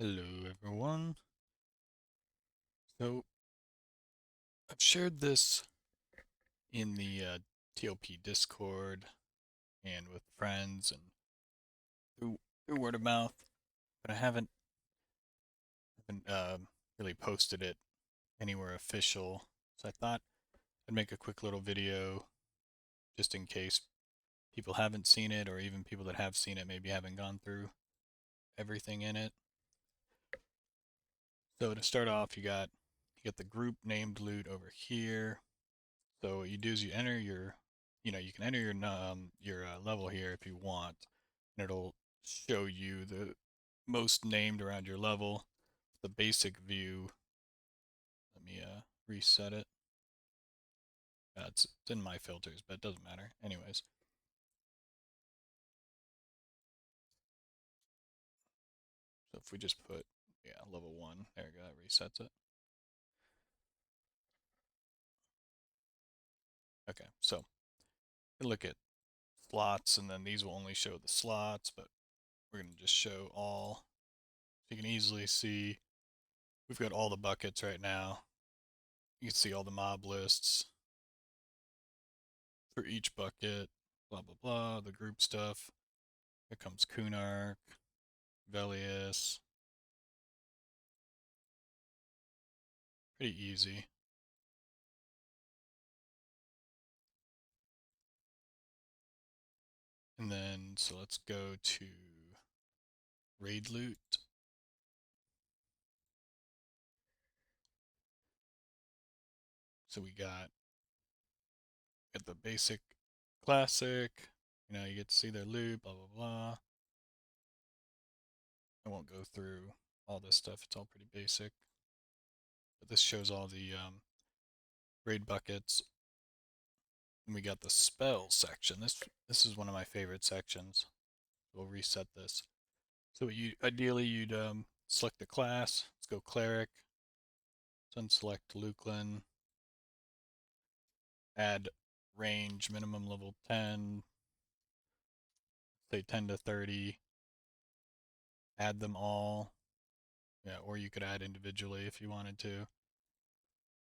Hello, everyone. So, I've shared this in the TLP Discord and with friends and through, through word of mouth, but I haven't really posted it anywhere official. So I thought I'd make a quick little video just in case people haven't seen it, or even people that have seen it maybe haven't gone through everything in it. So to start off, you got the group named loot over here. So what you do is you enter you can enter your level here if you want, and it'll show you the most named around your level. The basic view. Let me reset it. It's in my filters, but it doesn't matter. Anyways, so if we just put level one, there we go, that resets it. Okay, so we look at slots, and then these will only show the slots, but we're gonna just show all. So you can easily see we've got all the buckets right now. You can see all the mob lists for each bucket, blah, blah, blah, the group stuff. Here comes Kunark, Velius. Pretty easy. And then, so let's go to raid loot. So we got the basic classic. You get to see their loot, blah, blah, blah. I won't go through all this stuff. It's all pretty basic. But this shows all the raid buckets. And we got the spells section. This is one of my favorite sections. We'll reset this. So you ideally you'd select the class. Let's go cleric. Then select Luklin. Add range minimum level 10. Say 10 to 30. Add them all. Yeah, or you could add individually if you wanted to.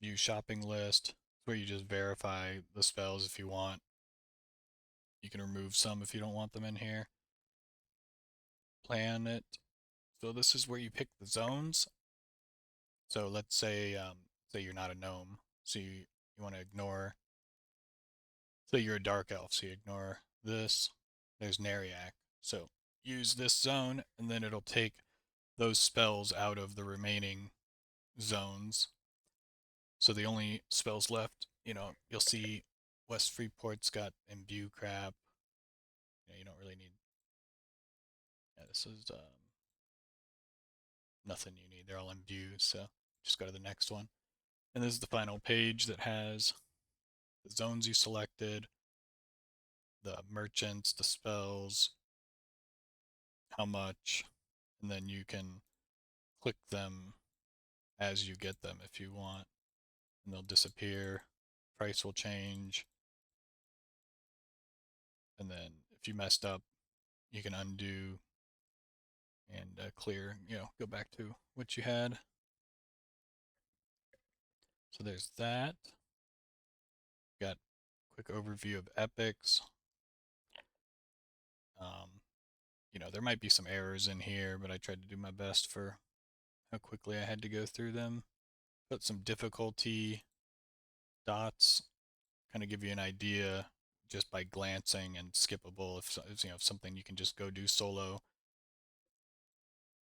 View shopping list. Where you just verify the spells if you want. You can remove some if you don't want them in here. Plan it. So this is where you pick the zones. So let's say you're not a gnome, so you want to ignore. So you're a dark elf, so you ignore this. There's Neriac. So use this zone, and then it'll take those spells out of the remaining zones. So the only spells left, you'll see West Freeport's got Imbue crap. You don't really need. Yeah, this is nothing you need. They're all Imbue, so just go to the next one. And this is the final page that has the zones you selected, the merchants, the spells, how much, and then you can click them as you get them if you want, and they'll disappear. Price will change, and then if you messed up, you can undo and clear, go back to what you had. So there's that. Got a quick overview of epics. Um, there might be some errors in here, but I tried to do my best for how quickly I had to go through them. Put some difficulty dots, kind of give you an idea just by glancing, and skippable if something you can just go do solo.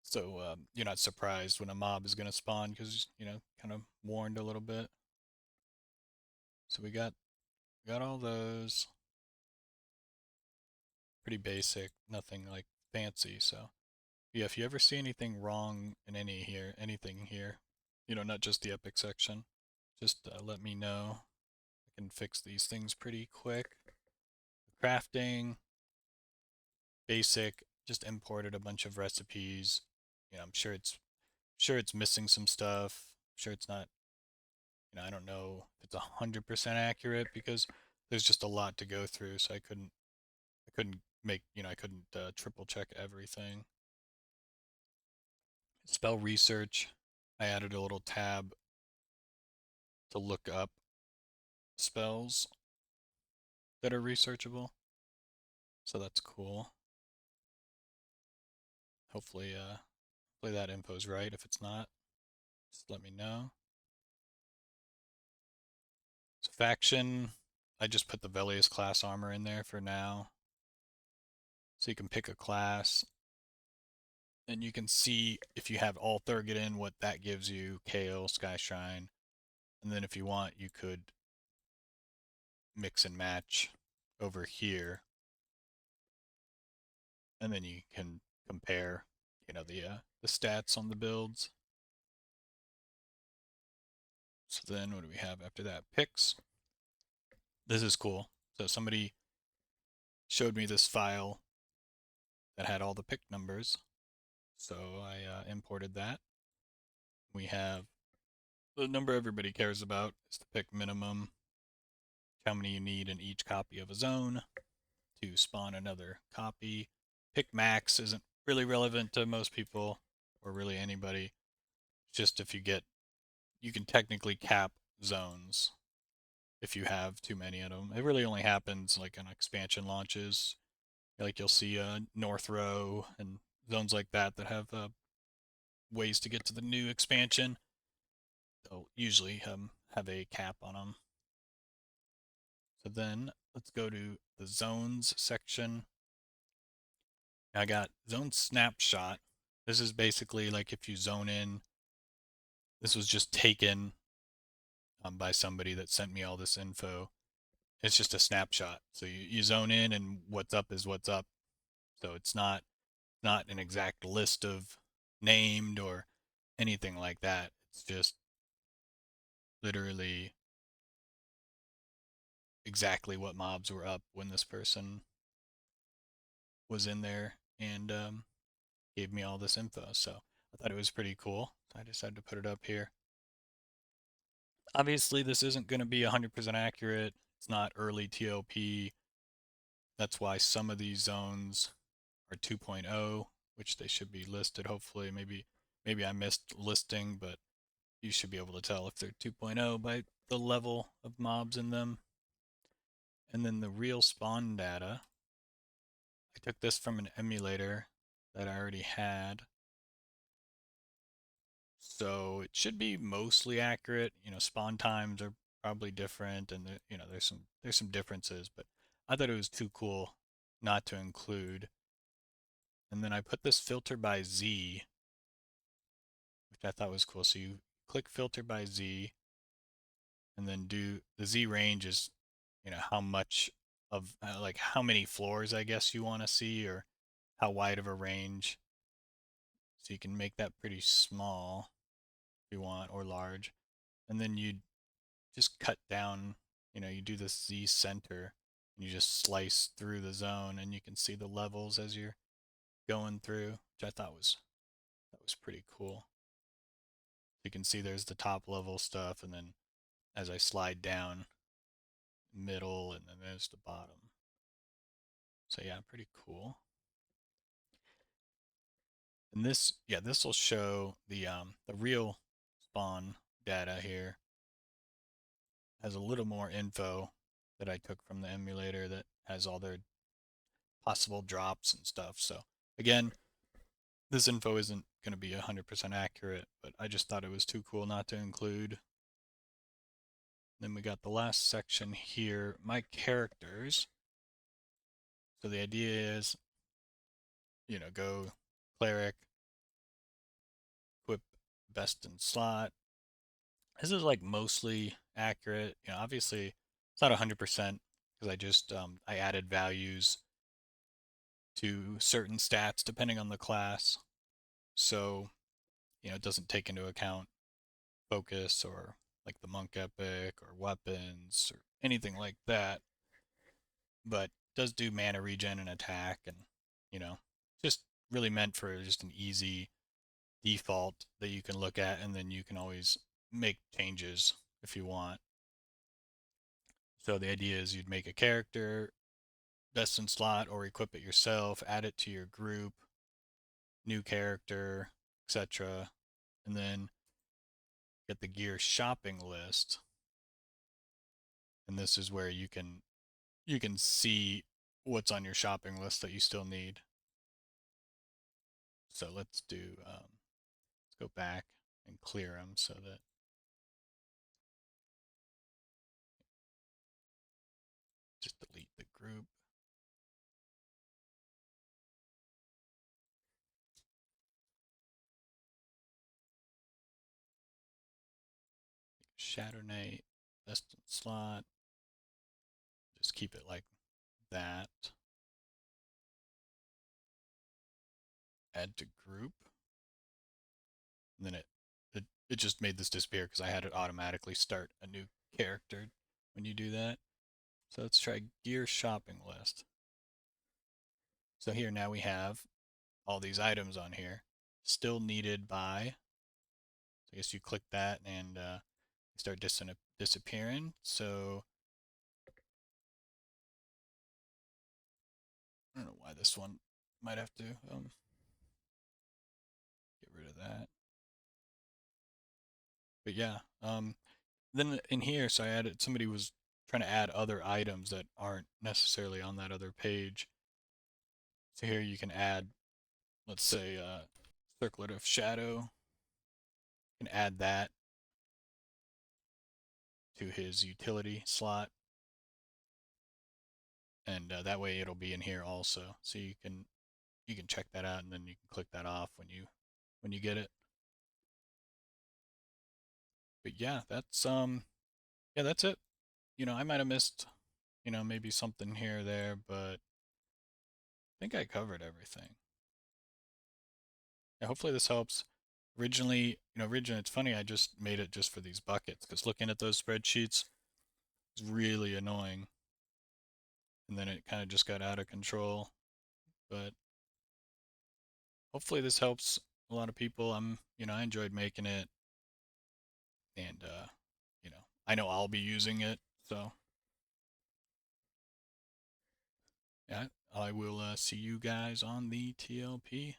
So you're not surprised when a mob is going to spawn because kind of warned a little bit. So we got all those. Pretty basic, nothing like fancy. So yeah, if you ever see anything wrong in anything here, not just the epic section, just let me know. I can fix these things pretty quick. Crafting, basic, just imported a bunch of recipes. I'm sure it's missing some stuff. Sure it's not, I don't know if it's 100% accurate because there's just a lot to go through, so I couldn't triple check everything. Spell research, I added a little tab to look up spells that are researchable. So that's cool. Hopefully that info's right. If it's not, just let me know. So faction, I just put the Velius class armor in there for now. So you can pick a class, and you can see if you have all Thurgoden what that gives you, Kale, Sky Shrine. And then if you want, you could mix and match over here, and then you can compare, the stats on the builds. So then what do we have after that? Picks. This is cool. So somebody showed me this file that had all the pick numbers. So I imported that. We have the number everybody cares about is the pick minimum, how many you need in each copy of a zone to spawn another copy. Pick max isn't really relevant to most people or really anybody. Just if you can technically cap zones if you have too many of them. It really only happens like on expansion launches. Like you'll see North Row and zones like that that have ways to get to the new expansion. They'll usually have a cap on them. So then let's go to the zones section. I got zone snapshot. This is basically like if you zone in. This was just taken by somebody that sent me all this info. It's just a snapshot. So you zone in and what's up is what's up. So it's not an exact list of named or anything like that. It's just literally exactly what mobs were up when this person was in there and gave me all this info. So I thought it was pretty cool. I decided to put it up here. Obviously, this isn't going to be 100% accurate. It's not early TOP. That's why some of these zones are 2.0, which they should be listed. Hopefully, maybe I missed listing, but you should be able to tell if they're 2.0 by the level of mobs in them. And then the real spawn data, I took this from an emulator that I already had. So it should be mostly accurate. Spawn times are probably different, and there's some differences, but I thought it was too cool not to include. And then I put this filter by Z, which I thought was cool. So you click filter by Z, and then do the Z range is, how much of like how many floors I guess you want to see or how wide of a range. So you can make that pretty small if you want or large. And then you just cut down, you do this Z center and you just slice through the zone and you can see the levels as you're going through, which I thought that was pretty cool. You can see there's the top level stuff and then as I slide down middle and then there's the bottom. So yeah, pretty cool. And this will show the real spawn data here. Has a little more info that I took from the emulator that has all their possible drops and stuff. So again, this info isn't going to be 100% accurate, but I just thought it was too cool not to include. Then we got the last section here, my characters. So the idea is, go cleric, equip best in slot. This is like mostly accurate. Obviously it's not 100% because I just I added values to certain stats depending on the class. So, it doesn't take into account focus or like the monk epic or weapons or anything like that, but does do mana regen and attack and, just really meant for just an easy default that you can look at and then you can always make changes if you want. So the idea is you'd make a character, best in slot, or equip it yourself, add it to your group, new character, etc. And then get the gear shopping list. And this is where you can see what's on your shopping list that you still need. So let's go back and clear them so that just delete the group. Shadow Knight, Destined slot. Just keep it like that. Add to group. And then it just made this disappear because I had it automatically start a new character when you do that. So let's try gear shopping list. So here now we have all these items on here. Still needed by. So I guess you click that and start disappearing. So I don't know why this one might have to get rid of that. But yeah, then in here, so I added, somebody was trying to add other items that aren't necessarily on that other page. So here you can add, let's say, Circlet of Shadow. You can add that to his utility slot. And that way it'll be in here also. So you can check that out and then you can click that off when you get it. But yeah, that's that's it. I might have missed, maybe something here or there, but I think I covered everything. Yeah, hopefully this helps. Originally, it's funny, I just made it just for these buckets because looking at those spreadsheets is really annoying. And then it kind of just got out of control. But hopefully this helps a lot of people. I enjoyed making it, and I know I'll be using it. So yeah, I will see you guys on the TLP.